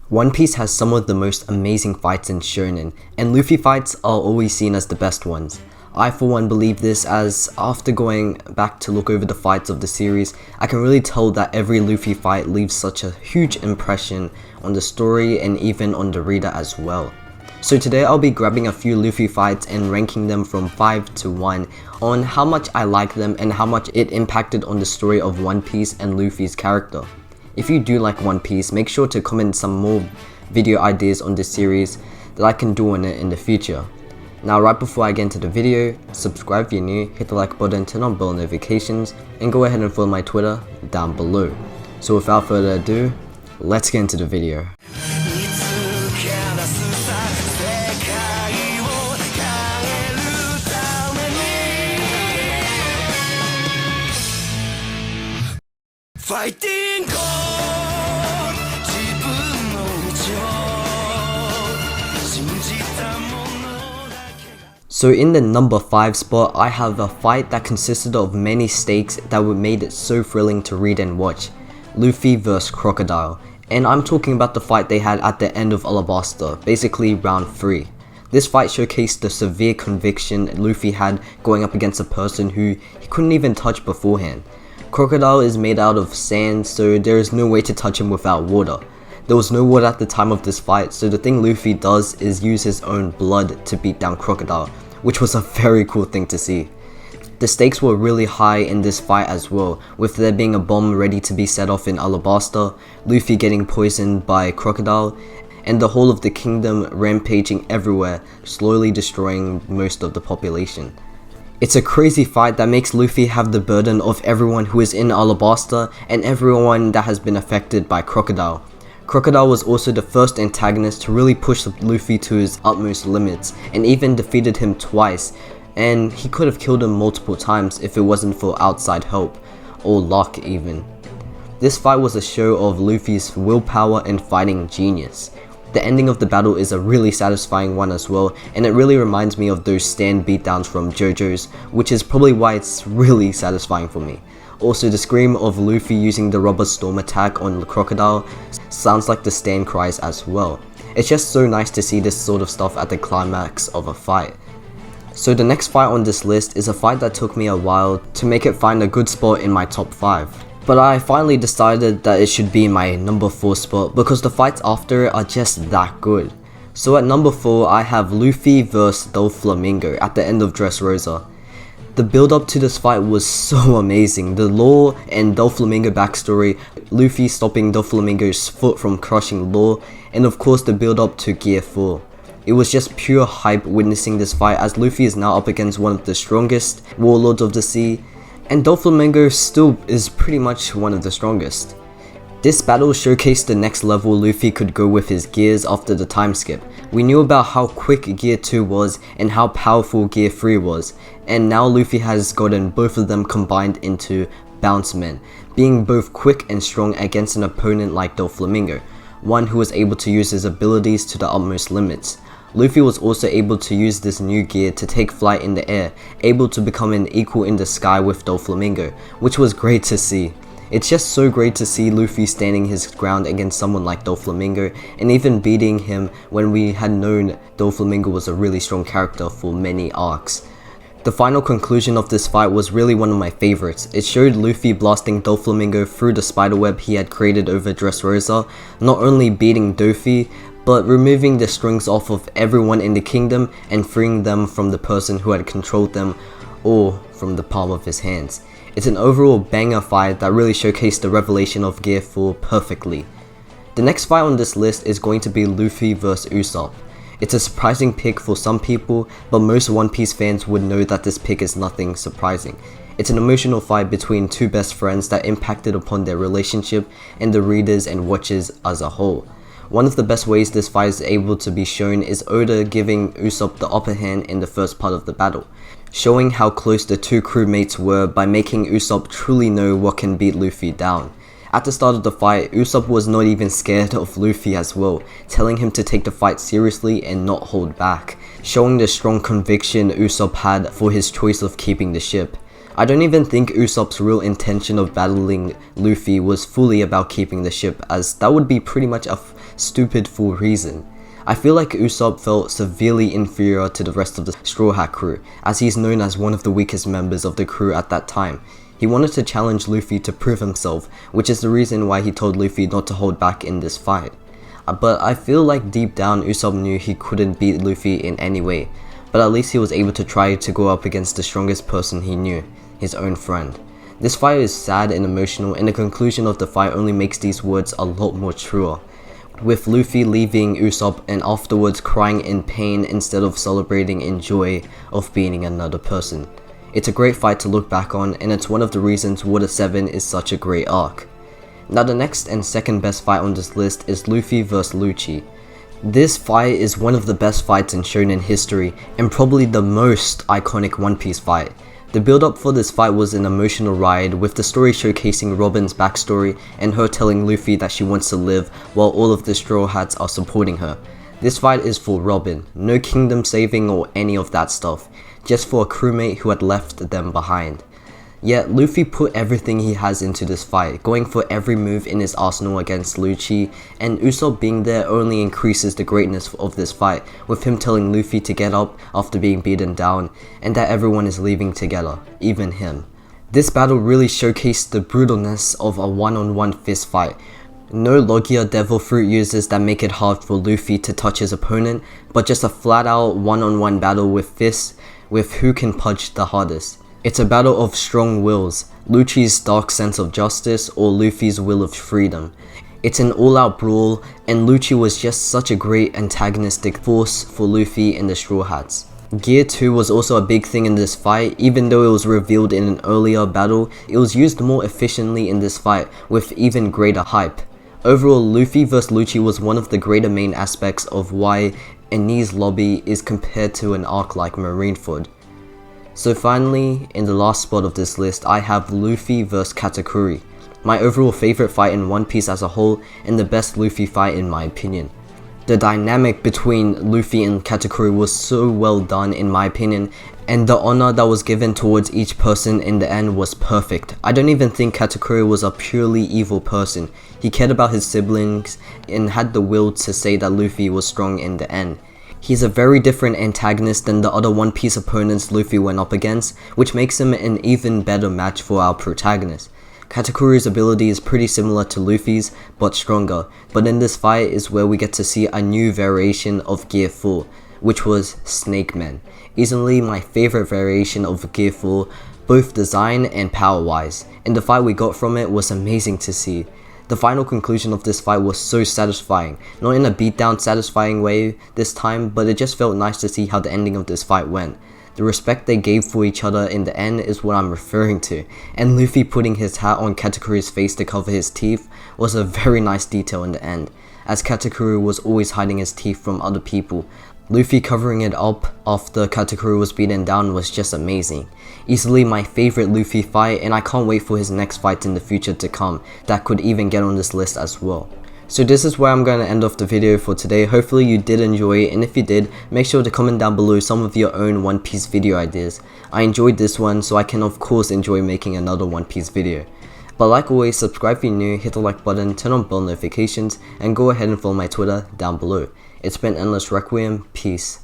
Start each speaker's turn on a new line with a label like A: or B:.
A: One Piece has some of the most amazing fights in shonen, and Luffy fights are always seen as the best ones. I for one believe this, as after going back to look over the fights of the series, I can really tell that every Luffy fight leaves such a huge impression on the story and even on the reader as well. So today I'll be grabbing a few Luffy fights and ranking them from 5 to 1 on how much I like them and how much it impacted on the story of One Piece and Luffy's character. If you do like One Piece, make sure to comment some more video ideas on this series that I can do on it in the future. Now right before I get into the video, subscribe if you're new, hit the like button, turn on bell notifications, and go ahead and follow my Twitter down below. So without further ado, let's get into the video.
B: Fighting
A: So in the number 5 spot, I have a fight that consisted of many stakes that made it so thrilling to read and watch. Luffy vs Crocodile. And I'm talking about the fight they had at the end of Alabasta, basically round 3. This fight showcased the severe conviction Luffy had going up against a person who he couldn't even touch beforehand. Crocodile is made out of sand, so there is no way to touch him without water. There was no water at the time of this fight, so the thing Luffy does is use his own blood to beat down Crocodile, which was a very cool thing to see. The stakes were really high in this fight as well, with there being a bomb ready to be set off in Alabasta, Luffy getting poisoned by Crocodile, and the whole of the kingdom rampaging everywhere, slowly destroying most of the population. It's a crazy fight that makes Luffy have the burden of everyone who is in Alabasta and everyone that has been affected by Crocodile. Crocodile was also the first antagonist to really push Luffy to his utmost limits and even defeated him twice, and he could have killed him multiple times if it wasn't for outside help, or luck even. This fight was a show of Luffy's willpower and fighting genius. The ending of the battle is a really satisfying one as well, and it really reminds me of those stand beatdowns from JoJo's, which is probably why it's really satisfying for me. Also, the scream of Luffy using the rubber storm attack on the Crocodile sounds like the stand cries as well. It's just so nice to see this sort of stuff at the climax of a fight. So the next fight on this list is a fight that took me a while to make it find a good spot in my top 5. But I finally decided that it should be in my number 4 spot because the fights after it are just that good. So at number 4, I have Luffy vs Doflamingo at the end of Dressrosa. The build up to this fight was so amazing. The lore and Doflamingo backstory, Luffy stopping Doflamingo's foot from crushing Law, and of course the build up to Gear 4. It was just pure hype witnessing this fight, as Luffy is now up against one of the strongest warlords of the sea, and Doflamingo still is pretty much one of the strongest. This battle showcased the next level Luffy could go with his gears after the time skip. We knew about how quick Gear 2 was and how powerful Gear 3 was, and now Luffy has gotten both of them combined into Bounce Men, being both quick and strong against an opponent like Doflamingo, one who was able to use his abilities to the utmost limits. Luffy was also able to use this new gear to take flight in the air, able to become an equal in the sky with Doflamingo, which was great to see. It's just so great to see Luffy standing his ground against someone like Doflamingo and even beating him when we had known Doflamingo was a really strong character for many arcs. The final conclusion of this fight was really one of my favorites. It showed Luffy blasting Doflamingo through the spiderweb he had created over Dressrosa, not only beating Dofi, but removing the strings off of everyone in the kingdom and freeing them from the person who had controlled them, or from the palm of his hands. It's an overall banger fight that really showcased the revelation of Gear 4 perfectly. The next fight on this list is going to be Luffy vs Usopp. It's a surprising pick for some people, but most One Piece fans would know that this pick is nothing surprising. It's an emotional fight between two best friends that impacted upon their relationship and the readers and watchers as a whole. One of the best ways this fight is able to be shown is Oda giving Usopp the upper hand in the first part of the battle, showing how close the two crewmates were by making Usopp truly know what can beat Luffy down. At the start of the fight, Usopp was not even scared of Luffy as well, telling him to take the fight seriously and not hold back, showing the strong conviction Usopp had for his choice of keeping the ship. I don't even think Usopp's real intention of battling Luffy was fully about keeping the ship, as that would be pretty much a stupid fool reason. I feel like Usopp felt severely inferior to the rest of the Straw Hat crew, as he's known as one of the weakest members of the crew at that time. He wanted to challenge Luffy to prove himself, which is the reason why he told Luffy not to hold back in this fight. But I feel like deep down Usopp knew he couldn't beat Luffy in any way, but at least he was able to try to go up against the strongest person he knew, his own friend. This fight is sad and emotional, and the conclusion of the fight only makes these words a lot more truer, with Luffy leaving Usopp and afterwards crying in pain instead of celebrating in joy of beating another person. It's a great fight to look back on, and it's one of the reasons Water 7 is such a great arc. Now the next and second best fight on this list is Luffy vs Lucci. This fight is one of the best fights in shonen history, and probably the most iconic One Piece fight. The build up for this fight was an emotional ride, with the story showcasing Robin's backstory and her telling Luffy that she wants to live while all of the Straw Hats are supporting her. This fight is for Robin, no kingdom saving or any of that stuff, just for a crewmate who had left them behind. Yet Luffy put everything he has into this fight, going for every move in his arsenal against Lucci, and Usopp being there only increases the greatness of this fight, with him telling Luffy to get up after being beaten down, and that everyone is leaving together, even him. This battle really showcased the brutalness of a one-on-one fist fight. No Logia Devil Fruit uses that make it hard for Luffy to touch his opponent, but just a flat-out one-on-one battle with fists, with who can punch the hardest. It's a battle of strong wills, Lucci's dark sense of justice or Luffy's will of freedom. It's an all-out brawl, and Lucci was just such a great antagonistic force for Luffy and the Straw Hats. Gear 2 was also a big thing in this fight. Even though it was revealed in an earlier battle, it was used more efficiently in this fight with even greater hype. Overall, Luffy vs Lucci was one of the greater main aspects of why Enies Lobby is compared to an arc like Marineford. So finally, in the last spot of this list, I have Luffy vs Katakuri, my overall favorite fight in One Piece as a whole, and the best Luffy fight in my opinion. The dynamic between Luffy and Katakuri was so well done in my opinion, and the honor that was given towards each person in the end was perfect. I don't even think Katakuri was a purely evil person. He cared about his siblings and had the will to say that Luffy was strong in the end. He's a very different antagonist than the other One Piece opponents Luffy went up against, which makes him an even better match for our protagonist. Katakuri's ability is pretty similar to Luffy's, but stronger, but in this fight is where we get to see a new variation of Gear 4, which was Snake Man. Easily my favorite variation of Gear 4, both design and power wise, and the fight we got from it was amazing to see. The final conclusion of this fight was so satisfying, not in a beatdown satisfying way this time, but it just felt nice to see how the ending of this fight went. The respect they gave for each other in the end is what I'm referring to, and Luffy putting his hat on Katakuri's face to cover his teeth was a very nice detail in the end, as Katakuri was always hiding his teeth from other people. Luffy covering it up after Katakuri was beaten down was just amazing. Easily my favorite Luffy fight, and I can't wait for his next fight in the future to come that could even get on this list as well. So this is where I'm going to end off the video for today. Hopefully you did enjoy it, and if you did, make sure to comment down below some of your own One Piece video ideas. I enjoyed this one, so I can of course enjoy making another One Piece video. But like always, subscribe if you're new, hit the like button, turn on bell notifications, and go ahead and follow my Twitter down below. It's been Endless Requiem, peace.